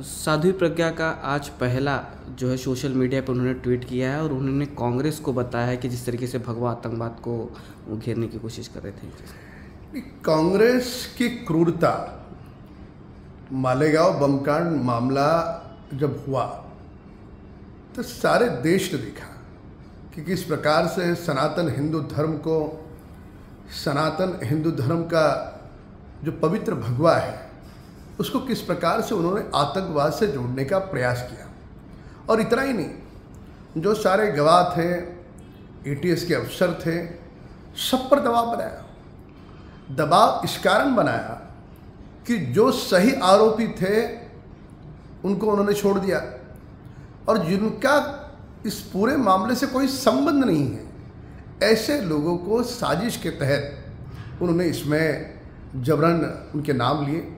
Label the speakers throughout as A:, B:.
A: साध्वी प्रज्ञा का आज पहला जो है सोशल मीडिया पर उन्होंने ट्वीट किया है और उन्होंने कांग्रेस को बताया है कि जिस तरीके से भगवा आतंकवाद को वो घेरने की कोशिश कर रहे थे।
B: कांग्रेस की क्रूरता, मालेगांव बमकांड मामला जब हुआ तो सारे देश ने देखा कि किस प्रकार से सनातन हिंदू धर्म को, सनातन हिंदू धर्म का जो पवित्र भगवा है उसको किस प्रकार से उन्होंने आतंकवाद से जोड़ने का प्रयास किया। और इतना ही नहीं, जो सारे गवाह थे, एटीएस के अफसर थे, सब पर दबाव बनाया। दबाव इस कारण बनाया कि जो सही आरोपी थे उनको उन्होंने छोड़ दिया और जिनका इस पूरे मामले से कोई संबंध नहीं है, ऐसे लोगों को साजिश के तहत उन्होंने इसमें जबरन उनके नाम लिए।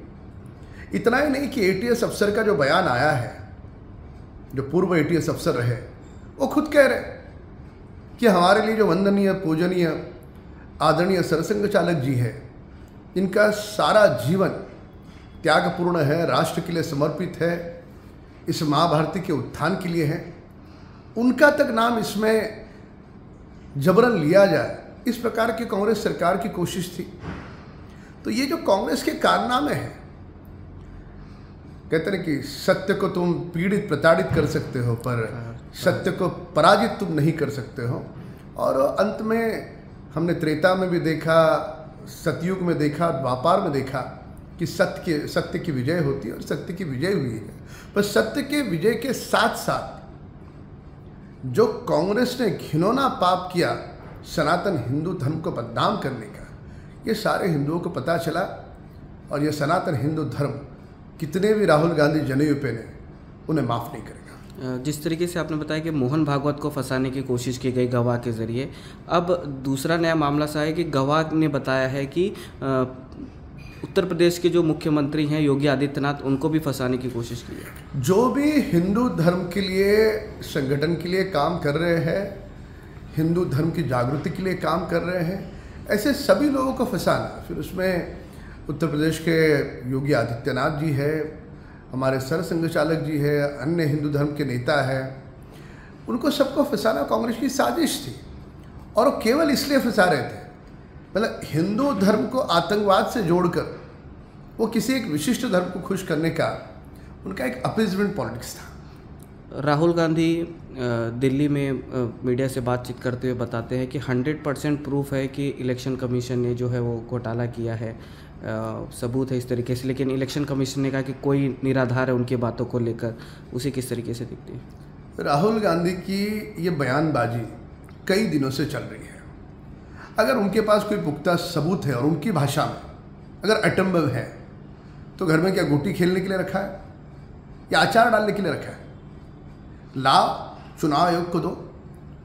B: इतना ही नहीं कि एटीएस अफसर का जो बयान आया है, जो पूर्व एटीएस अफसर रहे, वो खुद कह रहे कि हमारे लिए जो वंदनीय, पूजनीय, आदरणीय सरसंघ चालक जी है, इनका सारा जीवन त्यागपूर्ण है, राष्ट्र के लिए समर्पित है, इस महाभारती के उत्थान के लिए है, उनका तक नाम इसमें जबरन लिया जाए, इस प्रकार की कांग्रेस सरकार की कोशिश थी। तो ये जो कांग्रेस के कारनामे हैं, कहते हैं कि सत्य को तुम पीड़ित प्रताड़ित कर सकते हो पर सत्य को पराजित तुम नहीं कर सकते हो। और अंत में हमने त्रेता में भी देखा, सतयुग में देखा, द्वापार में देखा कि सत्य की विजय होती है और सत्य की विजय हुई है। पर सत्य के विजय के साथ साथ जो कांग्रेस ने घिनौना पाप किया सनातन हिंदू धर्म को बदनाम करने का, ये सारे हिंदुओं को पता चला। और ये सनातन हिंदू धर्म कितने भी राहुल गांधी जनेऊ पहने उन्हें माफ़ नहीं करेगा।
A: जिस तरीके से आपने बताया कि मोहन भागवत को फंसाने की कोशिश की गई गवाह के ज़रिए, अब दूसरा नया मामला सा है कि गवाह ने बताया है कि उत्तर प्रदेश के जो मुख्यमंत्री हैं योगी आदित्यनाथ, उनको भी फंसाने की कोशिश की है।
B: जो भी हिंदू धर्म के लिए, संगठन के लिए काम कर रहे हैं, हिंदू धर्म की जागृति के लिए काम कर रहे हैं, ऐसे सभी लोगों को फंसाना। फिर उसमें उत्तर प्रदेश के योगी आदित्यनाथ जी है, हमारे सरसंघ चालक जी है, अन्य हिंदू धर्म के नेता है, उनको सबको फंसाना कांग्रेस की साजिश थी। और वो केवल इसलिए फंसा रहे थे, मतलब हिंदू धर्म को आतंकवाद से जोड़कर वो किसी एक विशिष्ट धर्म को खुश करने का उनका एक अपीजमेंट पॉलिटिक्स था।
A: राहुल गांधी दिल्ली में मीडिया से बातचीत करते हुए बताते हैं कि 100% प्रूफ है कि इलेक्शन कमीशन ने जो है वो घोटाला किया है, सबूत है इस तरीके से, लेकिन इलेक्शन कमीशन ने कहा कि कोई निराधार है उनकी बातों को लेकर। उसे किस तरीके से दिखती है?
B: राहुल गांधी की ये बयानबाजी कई दिनों से चल रही है। अगर उनके पास कोई पुख्ता सबूत है और उनकी भाषा में अगर एटम बम है तो घर में क्या गोटी खेलने के लिए रखा है या अचार डालने के लिए रखा है? लाओ, चुनाव आयोग को दो,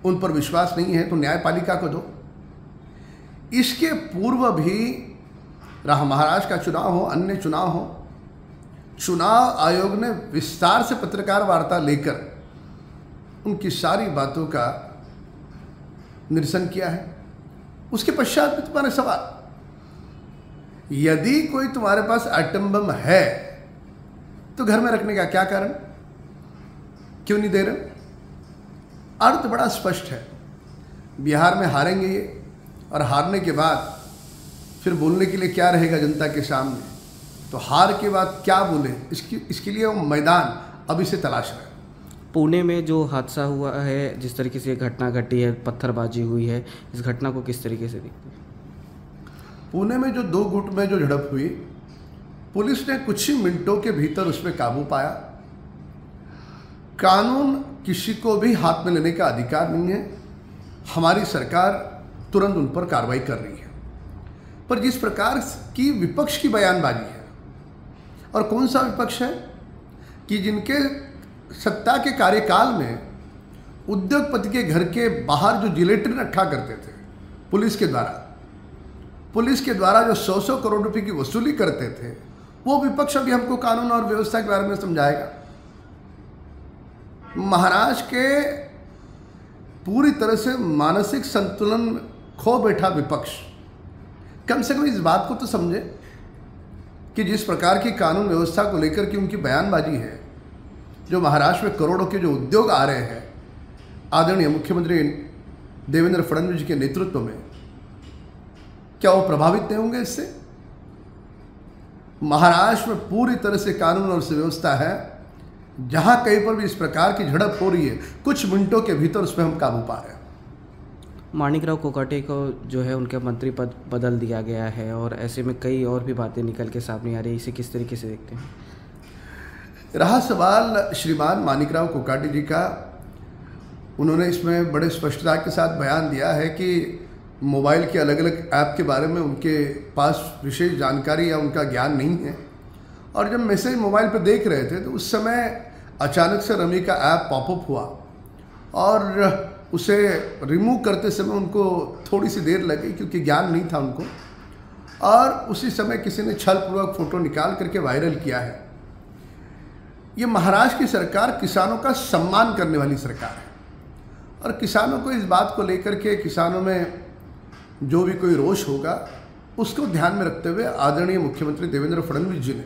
B: उन पर विश्वास नहीं है तो न्यायपालिका को दो। इसके पूर्व भी रहा महाराष्ट्र का चुनाव हो, अन्य चुनाव हो, चुनाव आयोग ने विस्तार से पत्रकार वार्ता लेकर उनकी सारी बातों का निरसन किया है। उसके पश्चात भी तुम्हारे सवाल, यदि कोई तुम्हारे पास एटम बम है तो घर में रखने का क्या कारण, क्यों नहीं दे रहे? अर्थ बड़ा स्पष्ट है। बिहार में हारेंगे ये, और हारने के बाद फिर बोलने के लिए क्या रहेगा जनता के सामने? तो हार के बाद क्या बोले, इसके लिए वो मैदान अभी से तलाश रहे।
A: पुणे में जो हादसा हुआ है, जिस तरीके से घटना घटी है, पत्थरबाजी हुई है, इस घटना को किस तरीके से देखते हैं?
B: पुणे में जो 2 गुट में जो झड़प हुई, पुलिस ने कुछ ही मिनटों के भीतर उसमें काबू पाया। कानून किसी को भी हाथ में लेने का अधिकार नहीं है। हमारी सरकार तुरंत उन पर कार्रवाई कर रही है। पर जिस प्रकार की विपक्ष की बयानबाजी है, और कौन सा विपक्ष है कि जिनके सत्ता के कार्यकाल में उद्योगपति के घर के बाहर जो जिलेटिन रखा करते थे पुलिस के द्वारा जो 100 करोड़ रुपए की वसूली करते थे, वो विपक्ष अभी हमको कानून और व्यवस्था के बारे में समझाएगा। महाराष्ट्र के पूरी तरह से मानसिक संतुलन खो बैठा विपक्ष कम से कम इस बात को तो समझे कि जिस प्रकार की कानून व्यवस्था को लेकर की उनकी बयानबाजी है, जो महाराष्ट्र में करोड़ों के जो उद्योग आ रहे हैं आदरणीय मुख्यमंत्री देवेंद्र फडणवीस जी के नेतृत्व में, क्या वो प्रभावित नहीं होंगे इससे? महाराष्ट्र में पूरी तरह से कानून और सुव्यवस्था है। जहां कहीं पर भी इस प्रकार की झड़प हो रही है, कुछ मिनटों के भीतर उस पर हम काबू पा रहे हैं।
A: माणिकराव कोकाटे को जो है उनका मंत्री पद बदल दिया गया है और ऐसे में कई और भी बातें निकल के सामने आ रही है, इसे किस तरीके से देखते हैं?
B: रहा सवाल श्रीमान माणिकराव कोकाटे जी का, उन्होंने इसमें बड़े स्पष्टता के साथ बयान दिया है कि मोबाइल के अलग अलग ऐप के बारे में उनके पास विशेष जानकारी या उनका ज्ञान नहीं है। और जब मैसेज मोबाइल पर देख रहे थे तो उस समय अचानक से रमी का ऐप पॉपअप हुआ और उसे रिमूव करते समय उनको थोड़ी सी देर लगी क्योंकि ज्ञान नहीं था उनको, और उसी समय किसी ने छलपूर्वक फ़ोटो निकाल करके वायरल किया है। ये महाराष्ट्र की सरकार किसानों का सम्मान करने वाली सरकार है और किसानों को इस बात को लेकर के, किसानों में जो भी कोई रोष होगा उसको ध्यान में रखते हुए आदरणीय मुख्यमंत्री देवेंद्र फडणवीस जी ने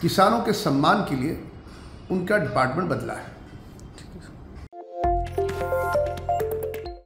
B: किसानों के सम्मान के लिए उनका डिपार्टमेंट बदला है।